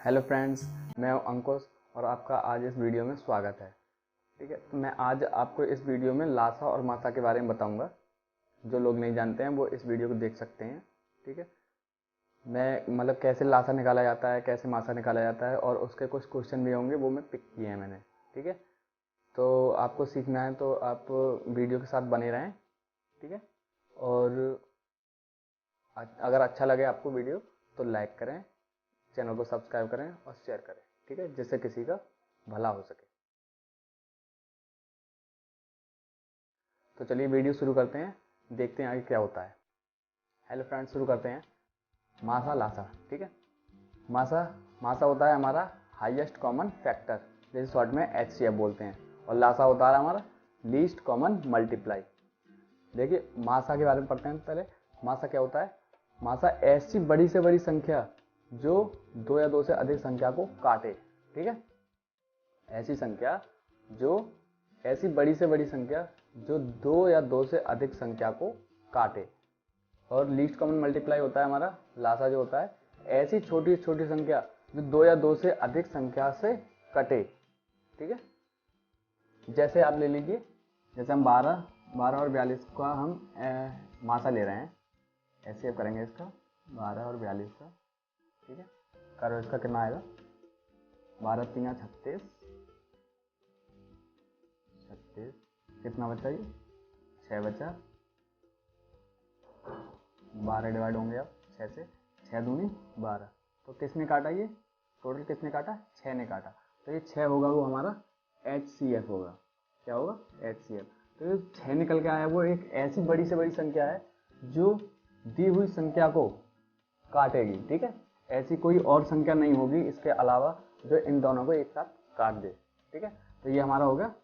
Hello friends, मैं हूं अंकुश और आपका आज इस वीडियो में स्वागत है। ठीक है, तो मैं आज आपको इस वीडियो में लासा और मासा के बारे में बताऊंगा। जो लोग नहीं जानते हैं वो इस वीडियो को देख सकते हैं। ठीक है, मैं मतलब कैसे लासा निकाला जाता है, कैसे मासा निकाला जाता है और उसके कुछ क्वेश्चन भी होंगे, वो मैं पिक किए हैं मैंने। ठीक है, तो आपको सीखना है तो आप वीडियो के साथ बने रहें। ठीक है, और अगर अच्छा लगे आपको वीडियो तो लाइक करें, चैनल को सब्सक्राइब करें और शेयर करें। ठीक है, जिससे किसी का भला हो सके। तो चलिए वीडियो शुरू करते हैं, देखते हैं आगे क्या होता है। हेलो फ्रेंड्स, शुरू करते हैं। मासा लासा। ठीक है, मासा मासा होता है हमारा हाईएस्ट कॉमन फैक्टर, जैसे शॉर्ट में HCF बोलते हैं, और लासा होता है हमारा लीस्ट कॉमन मल्टीप्लाई। देखिए मासा के बारे में पढ़ते हैं पहले। मासा क्या होता है? मासा ऐसी बड़ी से बड़ी संख्या जो 2 या 2 से अधिक संख्या को काटे। ठीक है, ऐसी बड़ी से बड़ी संख्या जो 2 या 2 से अधिक संख्या को काटे। और लीस्ट कॉमन मल्टीप्लाई होता है हमारा लासा, जो होता है ऐसी छोटी छोटी संख्या जो 2 या 2 से अधिक संख्या से कटे। ठीक है, जैसे आप ले लीजिए, जैसे हम 12 और 42 का हम मासा ले रहे हैं, ऐसे आप करेंगे इसका 12 और 42 का। ठीक है, करो, इसका कितना आएगा? 12 3 36, कितना बचा? ये 6 बचा। 12 डिवाइड होंगे अब 6 से, 6 दूनी 12। तो किसने काटा? ये टोटल किसने काटा? 6 ने काटा। तो ये 6 होगा, वो हमारा HCF होगा। क्या होगा? HCF। तो ये 6 निकल के आया, वो एक ऐसी बड़ी से बड़ी संख्या है जो दी हुई संख्या को काटेगी। ठीक है, ऐसी कोई और संख्या नहीं होगी इसके अलावा जो इन दोनों को एक साथ काट दे। ठीक है, तो ये हमारा हो गया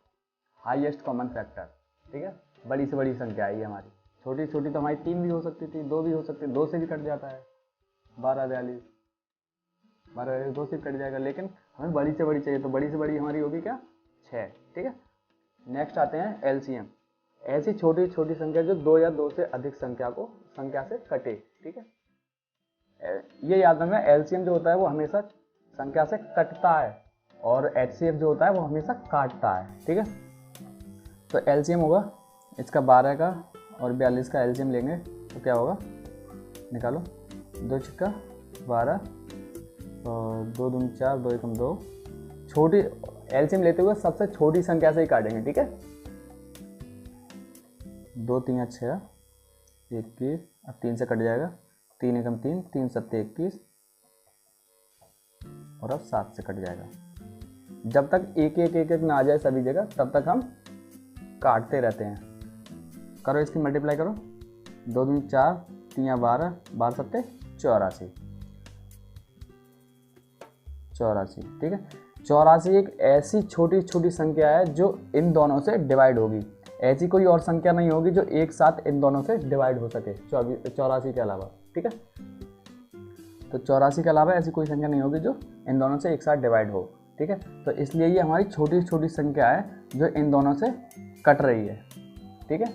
हाईएस्ट कॉमन फैक्टर। ठीक है, बड़ी से बड़ी संख्या है ये हमारी। छोटी छोटी तो हमारी 3 भी हो सकती थी, 2 भी हो सकती है, 2 से भी कट जाता है। 12 42 2 से कट जाएगा, लेकिन हमें बड़ी से बड़ी चाहिए, तो बड़ी से बड़ी हमारी होगी क्या? 6। ठीक है, नेक्स्ट आते हैं LCM। ऐसी छोटी छोटी संख्या जो 2 या 2 से अधिक संख्या से कटे। ठीक है, ये याद रखना, LCM जो होता है वो हमेशा संख्या से कटता है और HCF जो होता है वो हमेशा काटता है। ठीक है, तो LCM होगा इसका 12 का और 42 का LCM लेंगे तो क्या होगा? निकालो, 2 छिक्का 12 और 2 दूनी 4, 2 एकम 2। छोटी LCM लेते हुए सबसे छोटी संख्या से ही काटेंगे। ठीक है, 2 3 6 21, अब 3 से कट जाएगा, 3 एकम 3, 3 7 21 और अब 7 से कट जाएगा। जब तक एक ना आ जाए सभी जगह, तब तक हम काटते रहते हैं। करो, इसकी मल्टीप्लाई करो, 2 दूनी 4, 3 12, 12 7 84। ठीक है, 84 एक ऐसी छोटी छोटी संख्या है जो इन दोनों से डिवाइड होगी। ऐसी कोई और संख्या नहीं होगी जो एक साथ इन दोनों से डिवाइड हो सके 84 के अलावा। ठीक है, तो 84 के अलावा ऐसी कोई संख्या नहीं होगी जो इन दोनों से एक साथ डिवाइड हो। ठीक है, तो इसलिए ये हमारी छोटी छोटी संख्या है जो इन दोनों से कट रही है। ठीक है,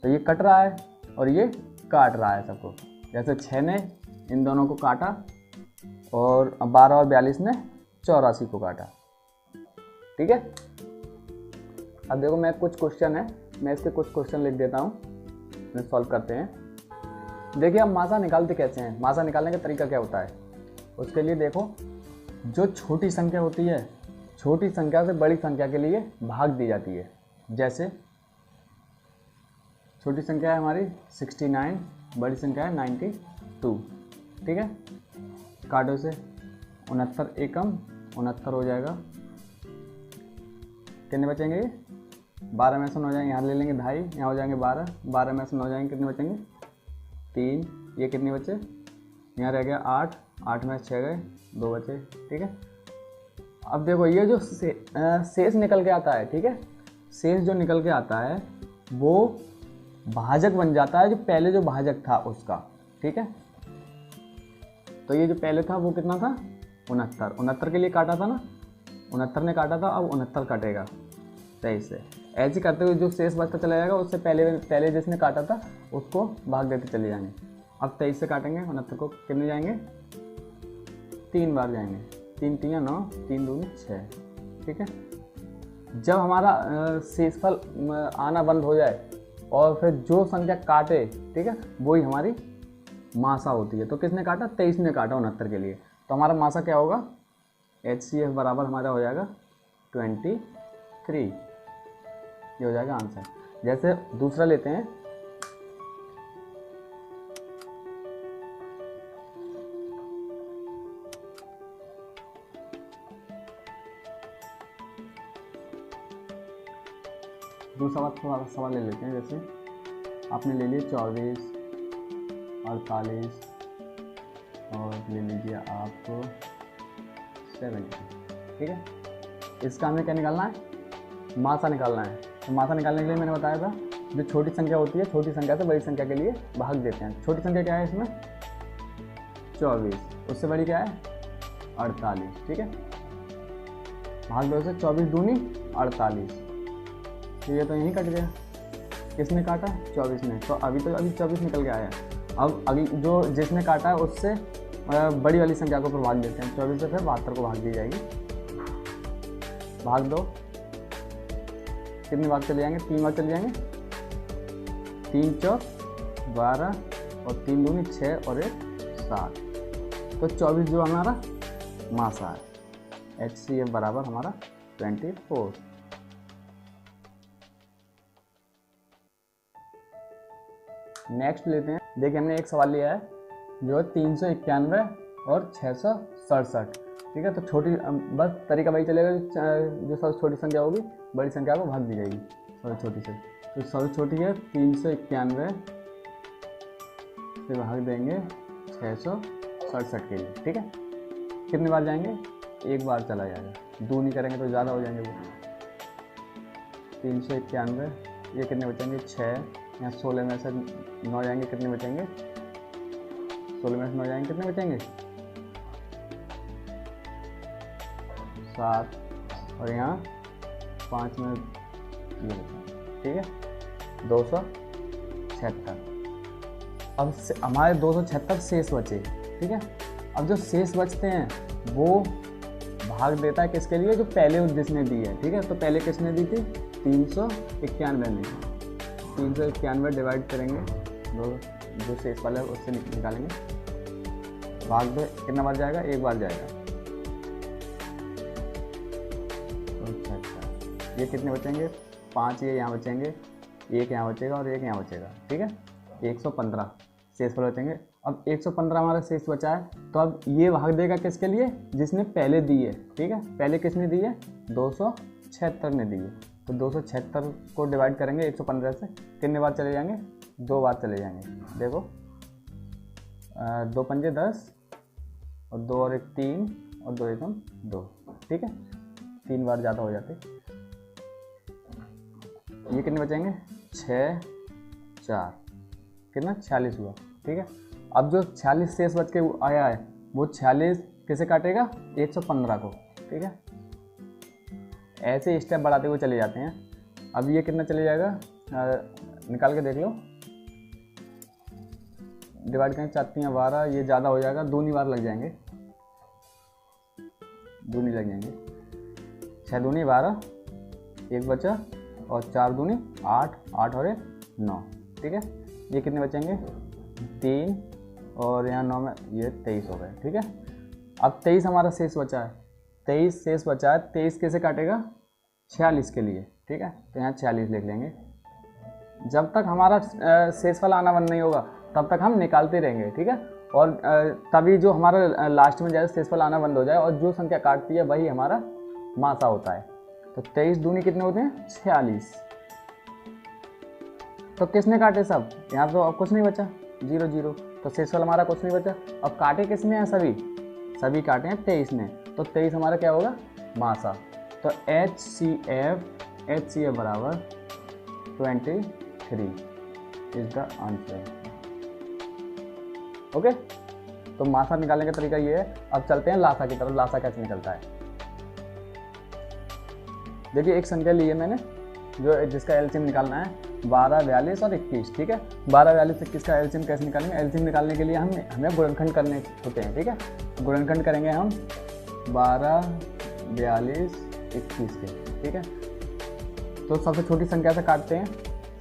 तो ये कट रहा है और ये काट रहा है सबको। जैसे 6 ने इन दोनों को काटा और 12 और 42 ने 84 को काटा। ठीक है, अब देखो, मैं कुछ क्वेश्चन है, मैं इसके कुछ क्वेश्चन लिख देता हूँ, सॉल्व करते हैं। देखिए हम मासा निकालते कैसे हैं, मासा निकालने का तरीका क्या होता है। उसके लिए देखो, जो छोटी संख्या होती है, छोटी संख्या से बड़ी संख्या के लिए भाग दी जाती है। जैसे छोटी संख्या है हमारी 69, बड़ी संख्या है 92। ठीक है, काटो से, 69 एकम 69 हो जाएगा। कितने बचेंगे? 12 में से हो जाएंगे, यहाँ ले लेंगे 2.5, यहाँ हो जाएंगे 12, 12 में से हो जाएंगे, कितने बचेंगे? 3। ये कितने बचे? यहाँ रह गया 8, 8 में 6 गए, 2 बचे। ठीक है, अब देखो ये जो शेष निकल के आता है, ठीक है, शेष जो निकल के आता है वो भाजक बन जाता है जो पहले जो भाजक था उसका। ठीक है, तो ये जो पहले था वो कितना था? 69 के लिए काटा था ना, 69 ने काटा था, अब 69 काटेगा 23 से। ऐसे करते हुए जो शेष बचता चला जाएगा, उससे पहले जिसने काटा था उसको भाग देते चले जाएंगे। अब 23 से काटेंगे 69 को, कितने जाएंगे? 3 बार जाएंगे, 3 3 9, 3 2 6, ठीक है। जब हमारा शेषफल आना बंद हो जाए और फिर जो संख्या काटे, ठीक है, वही हमारी मासा होती है। तो किसने काटा? 23 ने काटा 69 के लिए। तो हमारा मासा क्या होगा? HCF बराबर हमारा हो जाएगा 23, ये हो जाएगा आंसर। जैसे दूसरा लेते हैं, दूसरा सवाल ले लेते हैं। जैसे आपने ले लिया 24, 48 और ले लीजिए आप 70, ठीक है। इसका हमें क्या निकालना है? मासा निकालना है। तो मासा निकालने के लिए मैंने बताया था, जो छोटी संख्या होती है, छोटी संख्या से बड़ी संख्या के लिए भाग देते हैं। छोटी संख्या क्या है इसमें? 24, उससे बड़ी क्या है? 48, ठीक है। भाग दो से 24 दूनी 48, तो ये तो यहीं कट गया। किसने काटा? 24 ने। तो अभी 24 निकल के आया। अब अगली जो जिसने काटा है उससे बड़ी वाली संख्या को भाग देते हैं। 24 से फिर 72 को भाग दी जाएगी। भाग दो, कितने भाग चले जाएंगे? 3 भाग चले जाएंगे। 3 4 12 और 3 दूनी 6 और 1 7। तो 24 जो हमारा मासा है। HCF बराबर हमारा 24। नेक्स्ट लेते हैं। देखिए हमने एक सवाल लिया है जो है 391 और 667, ठीक है। तो छोटी बस तरीका वही चलेगा, जो सबसे छोटी संख्या होगी बड़ी संख्या को भाग दी जाएगी सबसे छोटी से। तो सबसे छोटी है 391 से भाग देंगे 667 के लिए, ठीक है। कितने बार जाएंगे? एक बार चला जाएगा। दो नहीं करेंगे तो ज़्यादा हो जाएंगे वो। 391, ये कितने बचेंगे? 6, यहाँ 16 में से 9 जाएंगे, कितने बचेंगे? 16 में से 9 जाएंगे, कितने बचेंगे? 7, और यहाँ 5 में ये बचेंगे, ठीक है। 276। अब हमारे 276 शेष बचे, ठीक है। अब जो शेष बचते हैं वो भाग देता है किसके लिए? जो पहले जिसने दी है, ठीक है। तो पहले किसने दी थी? 391 ने। 391 डिवाइड करेंगे, जो शेष वाला है उससे निकालेंगे। भाग दो, कितना बार जाएगा? एक बार जाएगा। अच्छा, ये कितने बचेंगे? 5 ये यहाँ बचेंगे, 1 यहाँ बचेगा और 1 यहाँ बचेगा, ठीक है। 115 शेष वाले बचेंगे। अब 115 हमारा शेष बचा है, तो अब ये भाग देगा किसके लिए? जिसने पहले दी है, ठीक है। पहले किसने दी है? 276 ने दी है। तो 276 को डिवाइड करेंगे 115 से, कितने बार चले जाएंगे? 2 बार चले जाएंगे। देखो 2 पंजे 10 और 2 और 1 3 और 2 एकम 2, ठीक है। 3 बार ज़्यादा हो जाते। ये कितने बचेंगे? 6 4, कितना? 46 हुआ, ठीक है। अब जो 46 शेष बच के आया है वो 46 किसे काटेगा? 115 को, ठीक है। ऐसे स्टेप बढ़ाते हुए चले जाते हैं। अब ये कितना चले जाएगा? निकाल के देख लो। डिवाइड करें 4 3 12, ये ज़्यादा हो जाएगा, दूनी बार लग जाएंगे, दूनी लग जाएंगे। 6 दूनी 12, 1 बचा और 4 दूनी 8, 8 और 1 9, ठीक है। ये कितने बचेंगे? 3 और यहाँ 9 में ये 23 हो गए, ठीक है। अब 23 हमारा शेष बचा है। 23 शेष बचा है, 23 कैसे काटेगा? 46 के लिए, ठीक है। तो यहाँ 46 लिख लेंगे। जब तक हमारा शेष वाला आना बंद नहीं होगा तब तक हम निकालते रहेंगे, ठीक है। और तभी जो हमारा लास्ट में जाए शेष वाला आना बंद हो जाए और जो संख्या काटती है वही हमारा मासा होता है। तो 23 दूनी कितने होते हैं? 46। तो किसने काटे सब? यहाँ तो अब कुछ नहीं बचा, 0 0। तो शेष वाला हमारा कुछ नहीं बचा। अब काटे किसने हैं? सभी काटे हैं 23 ने। तो 23 हमारा क्या होगा? मासा। तो HCF बराबर 23 इज द आंसर। ओके, तो मासा निकालने का तरीका ये है। अब चलते हैं लासा की तरफ। लासा कैसे निकलता है? देखिए एक संख्या ली है मैंने जो जिसका एलसीएम निकालना है 12 42 और 21, ठीक है। 12 42 21 का एलसीएम कैसे निकालेंगे? एलसीएम निकालने के लिए हमें गुणनखंड करने होते हैं, ठीक है। गुणनखंड करेंगे हम 12, 42, 21 के, ठीक है। तो सबसे छोटी संख्या से काटते हैं,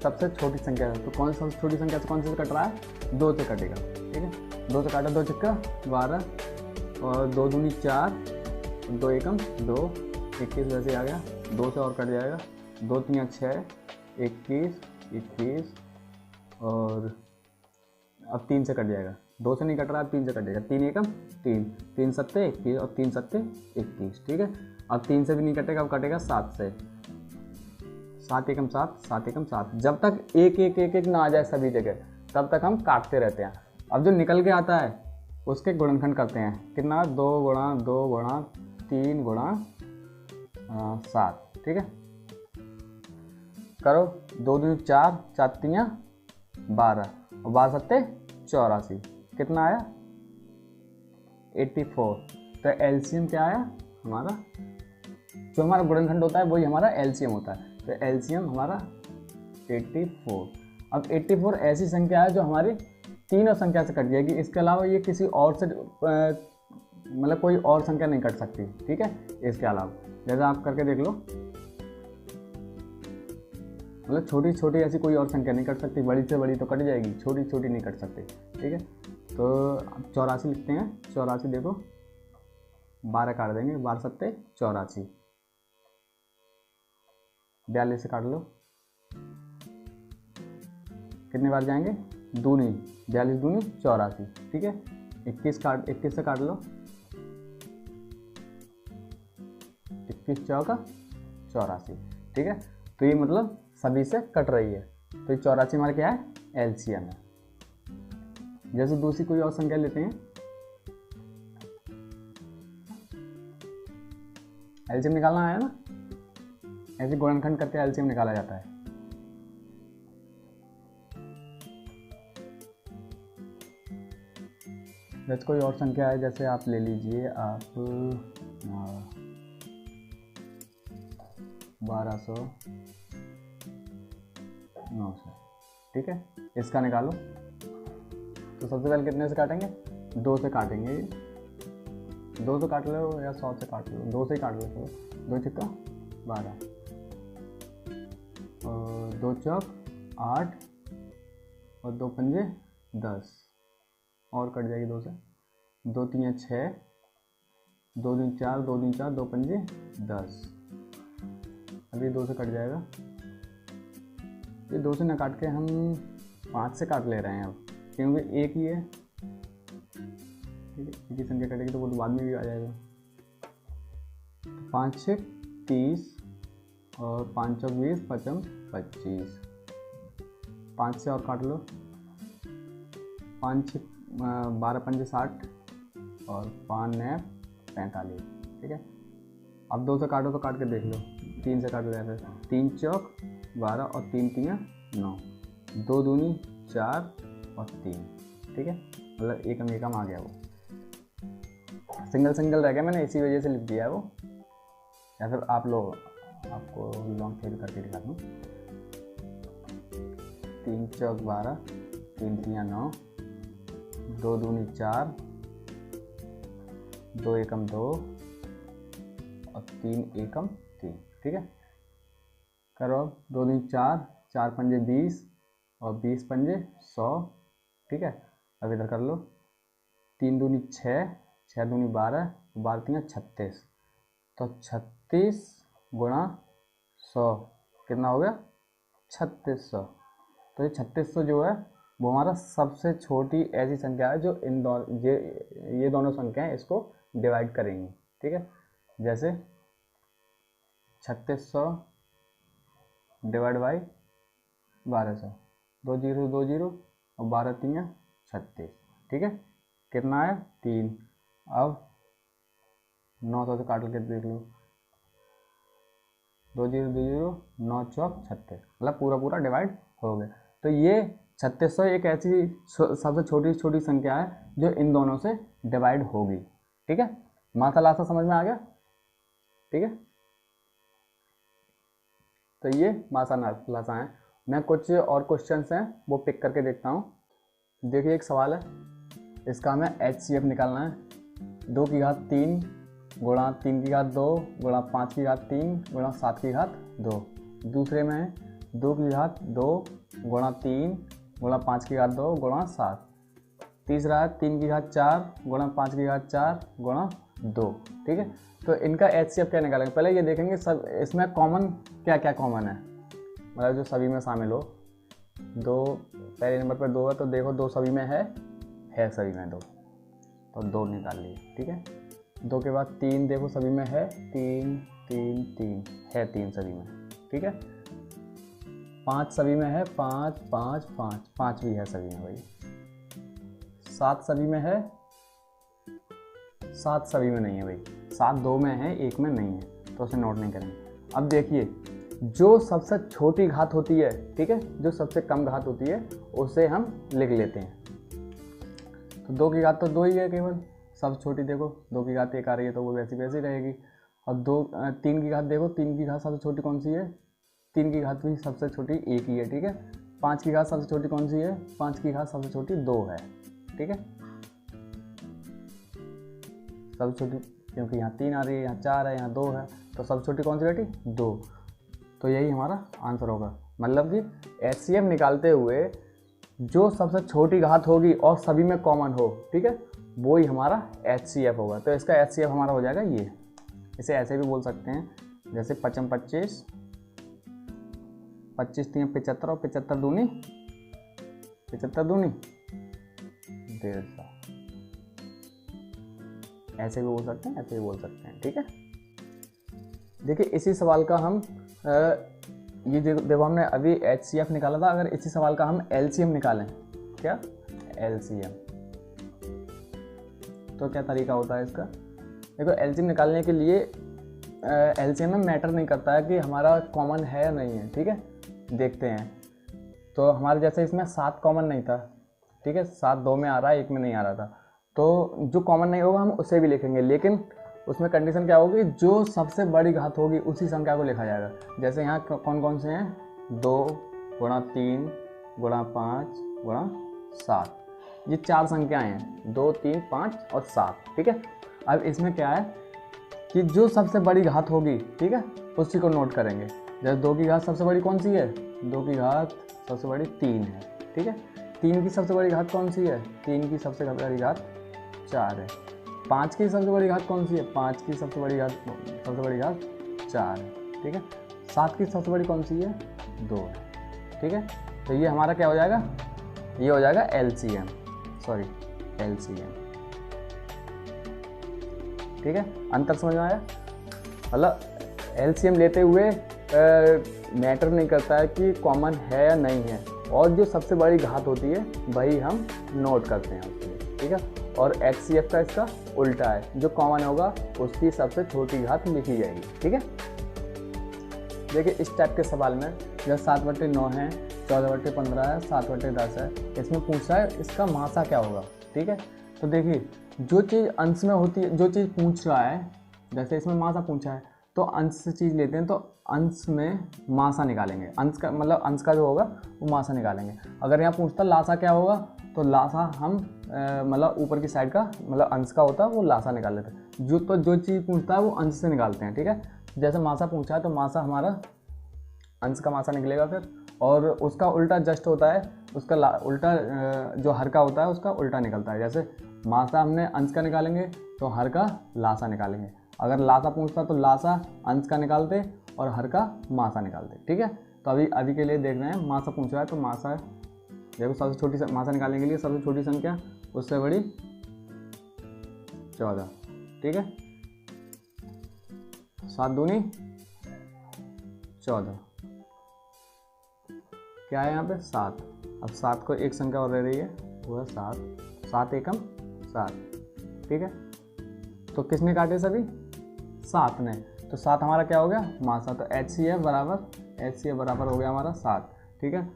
सबसे छोटी संख्या से। तो कौन सी सबसे छोटी संख्या से कौन से कट रहा है? 2 से कटेगा, ठीक है। 2 से काटा, 2 छक्का 12 और 2 दूनी 4, 2 एकम 2, 21 वैसे आ गया। 2 से और कट जाएगा, 2 3 6, 21, 21 और अब 3 से कट जाएगा। 2 से नहीं कट रहा, 3 से कट जाएगा। 3 एकम 3, 3 सत्ते 21 और 3 सत्ते 21, ठीक है। अब 3 से भी नहीं कटेगा, अब कटेगा 7 से। 7 एकम 7, 7 एकम 7। जब तक 1 1 1 1 ना आ जाए सभी जगह, तब तक हम काटते रहते हैं। अब जो निकल के आता है उसके गुणनखंड करते हैं। कितना? 2 गुणा 2 गुणा 3 गुणा 7, ठीक है। करो, 2 दूनी 4, 4 3 12 और 12 सत्ते 84। कितना आया? 84। तो एलसीएम क्या आया हमारा? जो हमारा गुणनखंड होता है वही हमारा एलसीएम होता है। तो एलसीएम हमारा 84। अब 84 ऐसी संख्या है जो हमारी तीनों संख्या से कट जाएगी। इसके अलावा ये किसी और से मतलब कोई और संख्या नहीं कट सकती, ठीक है। इसके अलावा जैसे आप करके देख लो, मतलब छोटी छोटी ऐसी कोई और संख्या नहीं कट सकती। बड़ी से बड़ी तो कट जाएगी, छोटी छोटी नहीं कट सकती, ठीक है। तो अब 84 लिखते हैं। 84 देखो, 12 काट देंगे, 12 सत्ते 84। 42 से काट लो, कितने बार जाएंगे? दूनी, 42 दूनी 84, ठीक है। 21 से काट लो, 21 चौका 84, ठीक है। तो ये मतलब सभी से कट रही है। तो ये 84 हमारा क्या है? एलसीएम है। जैसे दूसरी कोई और संख्या लेते हैं, एलसीएम निकालना है ना, ऐसे गुणनखंड करके एलसीएम निकाला जाता है। जैसे कोई और संख्या है, जैसे आप ले लीजिए आप 1200 900, ठीक है। इसका निकालो। तो सबसे पहले कितने से काटेंगे? 2 से काटेंगे। 2 से काट लो या 100 से काट लो, 2 से ही काट लो। चलो, 2 छक्का 12 और 2 चौक 8 और 2 पंजे 10 और कट जाएगी 2 से। 2 3 6, 2 दूनी 4, 2 दूनी 4, 2 पंजे 10। अभी 2 से कट जाएगा। ये 2 से न काट के हम 5 से काट ले रहे हैं अब, क्योंकि एक ही है, ठीक है। एक ही संख्या कटेगी तो वो तो बाद में भी आ जाएगा। 5 6 30 और 5 चौक 20, 5 25। 5 से और काट लो, 5 12 पंजे 60 और 5 9 45, ठीक है। अब 2 से काटो तो काट के देख लो। 3 से काटो, जैसे 3 चौक 12 और 3 3 9, 2 दूनी 4 और 3, ठीक है। मतलब एकम एकम आ गया, वो सिंगल सिंगल रह गया, मैंने इसी वजह से लिख दिया है वो। या फिर आप लोग, आपको लॉन्ग फेल करके दिखा दूँ। 3 चौक 12, 3 3 9, 2 दूनी 4, 2 एकम 2 और 3 एकम 3, ठीक है। करो, 2 दूनी 4, 4 पंजे 20 और 20 पंजे 100, ठीक है। अब इधर कर लो, 3 दूनी 6, 6 दूनी 12, 12 3 36। तो 36 गुणा 100 कितना हो गया? 3600। तो ये 3600 जो है वो हमारा सबसे छोटी ऐसी संख्या है जो इन दोनों ये दोनों संख्याएं इसको डिवाइड करेंगी, ठीक है। जैसे 3600 डिवाइड बाई 1200, 2 0 2 0 और 12 3 36, ठीक है। कितना आया? 3। अब 900 से काट के देख लो, 2 0 2 0, 9 चौक 36, मतलब पूरा पूरा डिवाइड हो गया। तो ये 3600 एक ऐसी सबसे छोटी छोटी संख्या है जो इन दोनों से डिवाइड होगी, ठीक है। मासा लासा समझ में आ गया, ठीक है। तो ये मासा लासा है। मैं कुछ और क्वेश्चंस हैं वो पिक करके देखता हूँ। देखिए, एक सवाल है, इसका हमें HCF निकालना है। 2 की घात 3 गुणा 3 की घात 2 गुणा 5 की घात 3 गुणा 7 की घात 2। दूसरे में है 2 की घात 2 गुणा 3 गुणा 5 की घात 2 गुणा 7। तीसरा है 3 की घात 4 गुणा 5 की घात 4 गुणा 2। ठीक है, तो इनका HCF क्या निकालेंगे, पहले ये देखेंगे सब इसमें कॉमन क्या क्या कॉमन है, मतलब जो सभी में शामिल हो। 2 पहले नंबर पर 2 है, तो देखो 2 सभी में है सभी में 2, तो 2 निकाल लिए। ठीक है, 2 के बाद 3 देखो सभी में है, 3 3 3 है 3 सभी में। ठीक है, 5 सभी में है, 5 5 5 5 भी है सभी में भाई। 7 सभी में है, 7 सभी में नहीं है भाई। 7 2 में है, 1 में नहीं है, तो उसे नोट नहीं करेंगे। अब देखिए जो सबसे छोटी घात होती है, ठीक है, जो सबसे कम घात होती है उसे हम लिख लेते हैं। तो 2 की घात तो 2 ही है केवल, सबसे छोटी देखो 2 की घात 1 आ रही है, तो वो वैसी वैसी रहेगी। और 3 की घात देखो, 3 की घात सबसे छोटी कौन सी है, 3 की घात भी सबसे छोटी 1 ही है। ठीक है, 5 की घात सबसे छोटी कौन सी है, 5 की घात सबसे छोटी 2 है। ठीक है, सबसे छोटी क्योंकि यहाँ 3 आ रही है, यहाँ 4 है, यहाँ 2 है, तो सबसे छोटी कौन सी बेटी 2। तो यही हमारा आंसर होगा। मतलब कि HCF निकालते हुए जो सबसे छोटी घात होगी और सभी में कॉमन हो, ठीक है, वो ही हमारा HCF होगा। तो इसका HCF हमारा हो जाएगा ये। इसे ऐसे भी बोल सकते हैं, जैसे 55 25 25 3 75 और 75 दूनी 150। ऐसे भी बोल सकते हैं, ऐसे भी बोल सकते हैं। ठीक है, देखिए इसी सवाल का हम ये देखो हमने अभी HCF निकाला था, अगर इसी सवाल का हम LCM निकालें, क्या LCM, तो क्या तरीका होता है इसका। देखो LCM निकालने के लिए LCM में मैटर नहीं करता है कि हमारा कॉमन है या नहीं है। ठीक है, देखते हैं। तो हमारे जैसे इसमें 7 कॉमन नहीं था, ठीक है, 7 2 में आ रहा है, 1 में नहीं आ रहा था, तो जो कॉमन नहीं होगा हम उसे भी लिखेंगे, लेकिन उसमें कंडीशन क्या होगी, जो सबसे बड़ी घात होगी उसी संख्या को लिखा जाएगा। जैसे यहाँ कौन कौन से हैं, 2 गुणा 3 गुणा 5 गुणा 7, ये 4 संख्याएं हैं, 2 3 5 और 7। ठीक है, अब इसमें क्या है कि जो सबसे बड़ी घात होगी, ठीक है, उसी को नोट करेंगे। जैसे 2 की घात सबसे बड़ी कौन सी है, 2 की घात सबसे बड़ी 3 है। ठीक है, 3 की सबसे बड़ी घात कौन सी है, 3 की सबसे बड़ी घात 4 है। 5 की सबसे बड़ी घात कौन सी है, 5 की सबसे बड़ी घात 4 है। ठीक है, 7 की सबसे बड़ी कौन सी है, 2 है। ठीक है, तो ये हमारा क्या हो जाएगा, ये हो जाएगा LCM। ठीक है, अंतर समझ में आया। मतलब LCM लेते हुए मैटर नहीं करता है कि कॉमन है या नहीं है, और जो सबसे बड़ी घात होती है वही हम नोट करते हैं उसके लिए। ठीक है, और HCF का इसका उल्टा है, जो कॉमन होगा उसकी सबसे छोटी घात लिखी जाएगी। ठीक है, देखिए इस टाइप के सवाल में जब 7/9 है, 14/15 है, 7/10 है, इसमें पूछ रहा है इसका मासा क्या होगा। ठीक है, तो देखिए जो चीज़ अंश में होती है, जो चीज़ पूछ रहा है, जैसे इसमें मासा पूछा है तो अंश से चीज़ लेते हैं, तो अंश में मासा निकालेंगे, अंश का मतलब अंश का जो होगा वो मासा निकालेंगे। अगर यहाँ पूछता लासा क्या होगा, तो लासा हम मतलब ऊपर की साइड का मतलब अंश का होता है वो लासा निकाल लेते हैं। जो चीज़ पूछता है वो अंश से निकालते हैं। ठीक है, जैसे मासा पूछा है तो मासा हमारा अंश का मासा निकलेगा फिर, और उसका उल्टा जस्ट होता है, उसका उल्टा जो हर का होता है उसका उल्टा निकलता है। जैसे मासा हमने अंश का निकालेंगे तो हर का लासा निकालेंगे। अगर लासा पूछता तो लासा अंश का निकालते और हर का मासा निकालते। ठीक है, तो अभी के लिए देख रहे हैं, मासा पूछ रहा है तो मासा देखो सबसे छोटी मासा निकालने के लिए सबसे छोटी संख्या उससे बड़ी 14। ठीक है, 7 दूनी 14, क्या है यहाँ पे 7। अब 7 को एक संख्या और रह रही है, वो है 7, 7 एकम 7। ठीक है, तो किसने काटे सभी, 7 ने, तो 7 हमारा क्या हो गया मासा। तो HCF बराबर हो गया हमारा 7। ठीक है,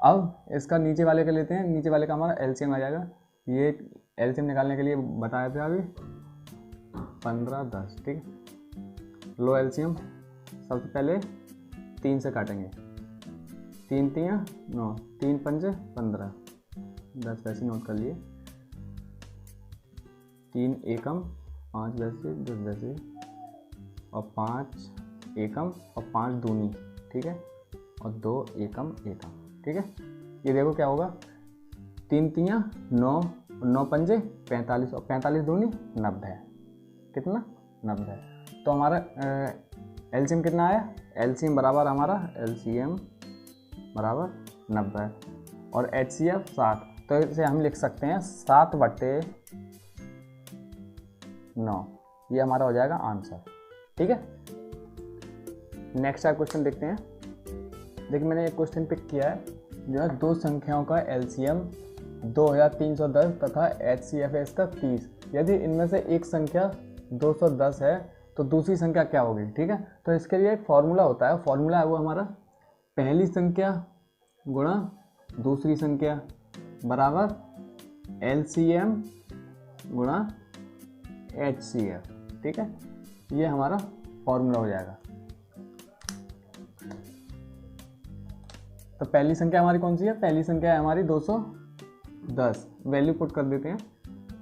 अब इसका नीचे वाले का लेते हैं, नीचे वाले का हमारा LCM आ जाएगा। ये LCM निकालने के लिए बताया था अभी 15 10। ठीक है, लो LCM सबसे पहले 3 से काटेंगे, 3 3 9, 3 5 15, 10 वैसे नोट कर लिए, 3 एकम 5 वैसे 10 वैसे और 5 एकम और 5 दूनी, ठीक है, और 2 एकम एकम, ठीक है। ये देखो क्या होगा, 3 तियाँ 9, 9 पंजे 45 और 45 दूनी 90, कितना 90। तो हमारा एलसीएम कितना आया, एलसीएम बराबर हमारा एलसीएम बराबर 90 और एचसीएफ 7। तो इसे हम लिख सकते हैं 7/9, ये हमारा हो जाएगा आंसर, ठीक है। नेक्स्ट क्वेश्चन देखते हैं। देखिए मैंने एक क्वेश्चन पिक किया है जो है दो संख्याओं का एलसीएम 2310 तथा एचसीएफ है इसका 30। यदि इनमें से एक संख्या 210 है तो दूसरी संख्या क्या होगी, ठीक है। तो इसके लिए एक फॉर्मूला होता है, फॉर्मूला है वो हमारा पहली संख्या गुणा दूसरी संख्या बराबर एलसीएम गुणा एचसीएफ, ठीक है। ये हमारा फॉर्मूला हो जाएगा। तो पहली संख्या हमारी कौन सी है, पहली संख्या है हमारी 210, वैल्यू पुट कर देते हैं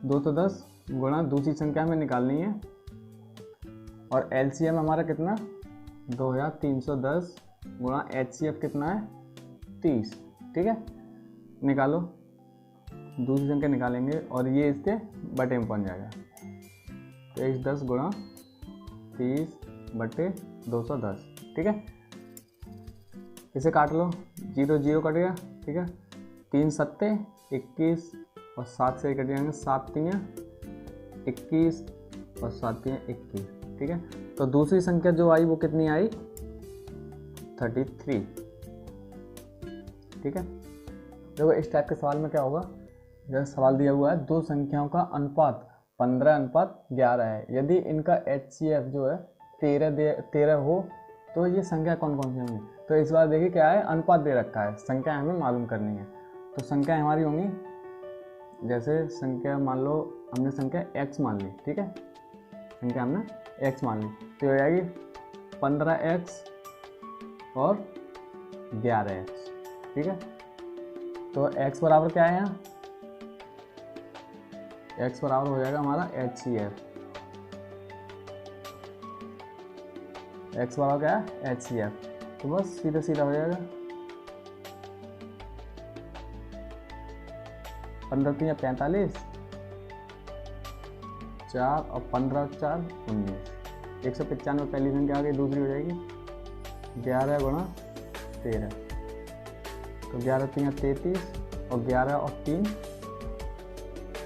210 गुणा दूसरी संख्या हमें निकालनी है और एलसीएम हमारा कितना 2310 गुणा एचसीएफ कितना है 30, ठीक है। निकालो, दूसरी संख्या निकालेंगे और ये इसके बटे में पहुंच जाएगा। तो 110 गुणा 30/210, ठीक है। इसे काट लो, 0 0 कट गया, ठीक है। 3 सत्ते 21 और 7 से कट जाएंगे, 7 तियाँ 21 और 7 तियाँ 21, ठीक है। तो दूसरी संख्या जो आई वो कितनी आई 33, ठीक है। देखो इस टाइप के सवाल में क्या होगा, जैसे सवाल दिया हुआ है दो संख्याओं का अनुपात 15:11 है, यदि इनका एचसीएफ जो है 13 हो तो ये संख्या कौन कौन सी होंगी। तो इस बार देखिए क्या है, अनुपात दे रखा है, संख्या हमें मालूम करनी है। तो संख्या हमारी होंगी, जैसे संख्या मान लो हमने संख्या x मान ली, ठीक है, संख्या हमने x मान ली, तो हो जाएगी 15x और 11x, ठीक है। तो x बराबर क्या है यहाँ, x बराबर हो जाएगा हमारा HCF, x बराबर क्या है HCF। तो बस सीधा सीधा हो जाएगा 15 3 45, 4 और 15 और 4 19, 195 पहली संख्या आ गई, दूसरी हो जाएगी 11 गुणा 13, तो 11 3 33 और 11 और 3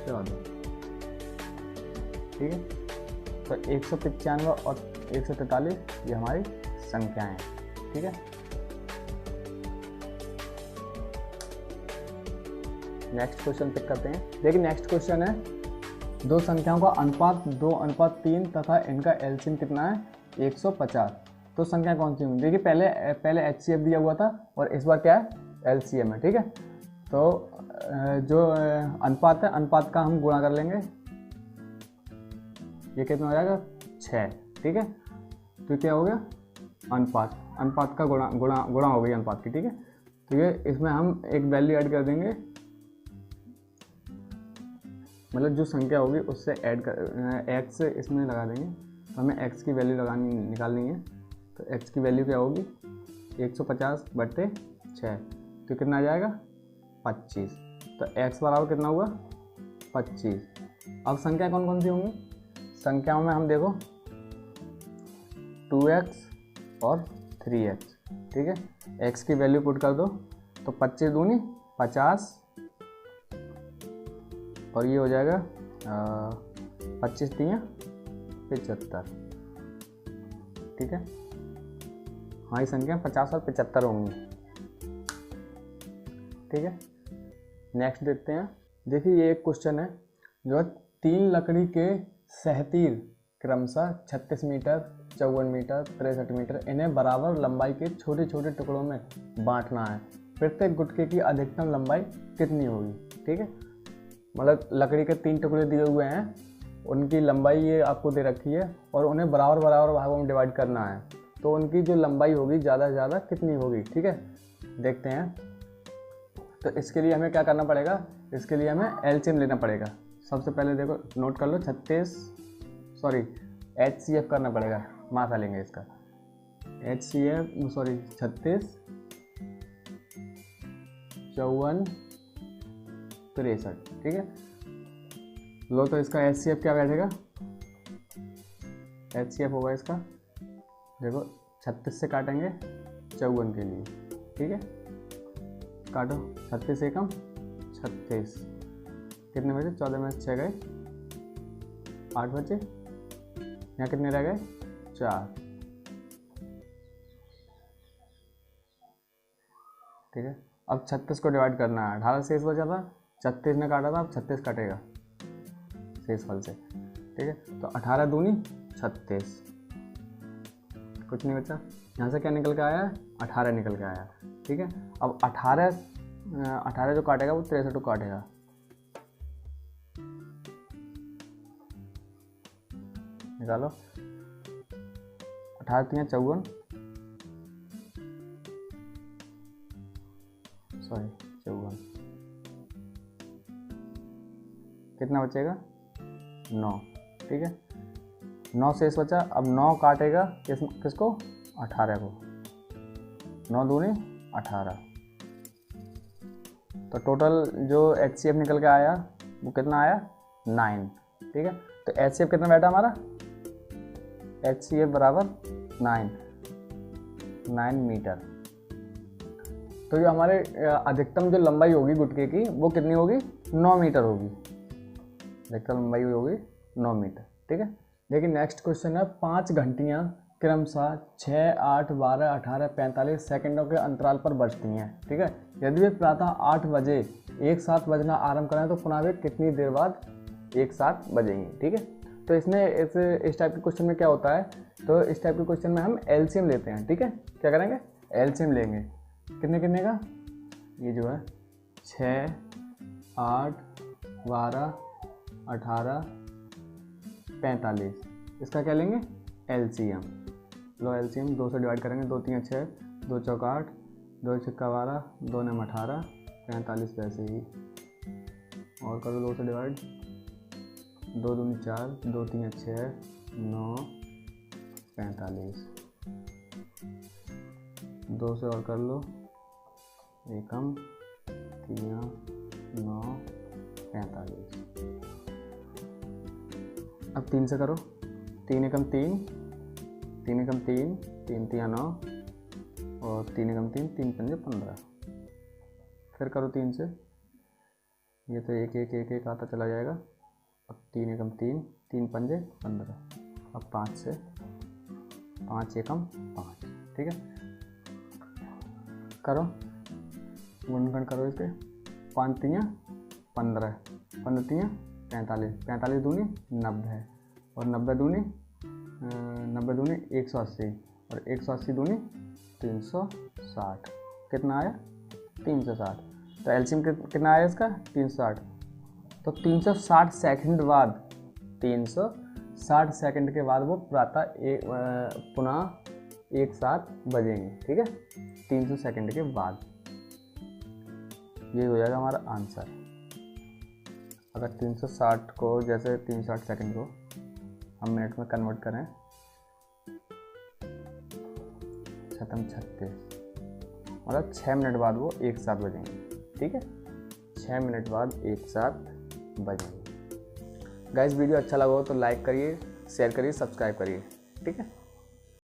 14, ठीक है। तो 195 और 143 ये हमारी संख्याएं हैं, ठीक है। नेक्स्ट क्वेश्चन पिक करते हैं। देखिए नेक्स्ट क्वेश्चन है दो संख्याओं का अनुपात 2:3 तथा इनका एलसीएम कितना है 150। तो संख्या कौन सी होंगी, देखिए पहले एचसीएफ दिया हुआ था और इस बार क्या है एलसीएम है, ठीक है। तो जो अनुपात है, अनुपात का हम गुणा कर लेंगे, ये कितना हो जाएगा 6, ठीक है। तो क्या हो गया अनुपात, अनुपात का गुणा हो गई अनुपात की, ठीक है। तो ये इसमें हम एक वैल्यू ऐड कर देंगे, मतलब जो संख्या होगी उससे ऐड कर x इसमें लगा देंगे। तो हमें x की वैल्यू निकालनी है। तो x की वैल्यू क्या होगी 150/6, तो कितना आ जाएगा 25। तो x बराबर कितना हुआ 25। अब संख्या कौन कौन सी होंगी, संख्याओं में हम देखो 2x और 3x, ठीक है। x की वैल्यू पुट कर दो, तो 25 दूनी 50 और ये हो जाएगा 25 3 75, ठीक है। हमारी संख्या 50 और 75 होंगी, ठीक है। नेक्स्ट देखते हैं। देखिए ये एक क्वेश्चन है जो है 3 लकड़ी के सहतीर क्रमशः 36 मीटर 54 मीटर 63 मीटर इन्हें बराबर लंबाई के छोटे छोटे टुकड़ों में बांटना है। प्रत्येक गुटके की अधिकतम लंबाई कितनी होगी, ठीक है। मतलब लकड़ी के 3 टुकड़े दिए हुए हैं, उनकी लंबाई ये आपको दे रखी है और उन्हें बराबर बराबर भागों में डिवाइड करना है। तो उनकी जो लंबाई होगी ज़्यादा से ज़्यादा कितनी होगी, ठीक है, देखते हैं। तो इसके लिए हमें क्या करना पड़ेगा, इसके लिए हमें एलसीएम लेना पड़ेगा। सबसे पहले देखो नोट कर लो 36 सॉरी HCF करना पड़ेगा, मासा लेंगे इसका HCF, सॉरी 36 54 63, ठीक है। लो तो इसका HCF क्या बैठेगा, HCF होगा इसका, देखो 36 से काटेंगे 54 के लिए, ठीक है। काटो 36 एकम 36, कितने बचे, 14 में 6 गए 8 बचे, यहाँ कितने रह गए 4, ठीक है। अब 36 को डिवाइड करना है, 18 शेष बचा था, 36 ने काटा था, अब 36 काटेगा शेष फल से, ठीक है। तो 18 दूनी 36, कुछ नहीं बचा, यहाँ से क्या निकल के आया, 18 निकल के आया, ठीक है। अब 18 जो काटेगा वो 63 को काटेगा, निकालो 18 3 54, सॉरी 54, कितना बचेगा 9, ठीक है। 9 शेष बचा, अब 9 काटेगा किसको, 18 को, 9 दूनी 18, तो टोटल जो HCF निकल के आया वो कितना आया 9, ठीक है। तो HCF कितना बैठा हमारा, HCF बराबर 9 मीटर। तो जो हमारे अधिकतम जो लंबाई होगी गुटके की वो कितनी होगी, 9 मीटर होगी, अधिकतम लंबाई होगी 9 मीटर, ठीक है। देखिए नेक्स्ट क्वेश्चन है, 5 घंटियाँ क्रमशः 6, 8, 12, 18, 45 सेकंडों के अंतराल पर बजती हैं, ठीक है। यदि वे प्रातः 8 बजे एक साथ बजना आरंभ करें तो पुनः वे कितनी देर बाद एक साथ बजेंगी, ठीक है। तो इसमें इस टाइप के क्वेश्चन में क्या होता है, तो इस टाइप के क्वेश्चन में हम LCM लेते हैं, ठीक है। क्या करेंगे, LCM लेंगे, कितने का, ये जो है 6, 8, 12, 18, 45, इसका क्या लेंगे LCM। लो LCM 2 से डिवाइड करेंगे, 2 3 6, 2 चौका 8, 2 छक्का 12, 2 नम 18, 45 वैसे ही, और करो 2 से डिवाइड, 2 दूनी 4, 2 3 6, 9 45, 2 से और कर लो, एकम 3 9 45, अब 3 से करो, 3 एकम 3, 3 एकम 3, 3 3 9, और 3 एकम 3, 3 पंजे 15, फिर करो 3 से, ये तो एक एक एक एक आता चला जाएगा, अब 3 एकम 3, 3 पंजे 15, अब 5 से, 5 एकम 5, ठीक है। करो गुणनखंड करो इसके, 5 3 15, 15 3 45, 45 दूनी 90, और 90 दूनी 180, और 180 दूनी 360, कितना आया 360। तो LCM कितना आया इसका 360, तो 360 सेकंड बाद, 360 सेकंड के बाद वो प्रातः पुनः एक साथ बजेंगे, ठीक है, 300 सेकंड के बाद, ये हो जाएगा हमारा आंसर। अगर 360 को, जैसे 360 सेकंड को हम मिनट में कन्वर्ट करें, 36, मतलब 6 मिनट बाद वो एक साथ बजेंगे, ठीक है, 6 मिनट बाद एक साथ बजेंगे। गाइस वीडियो अच्छा लगा हो तो लाइक करिए, शेयर करिए, सब्सक्राइब करिए, ठीक है।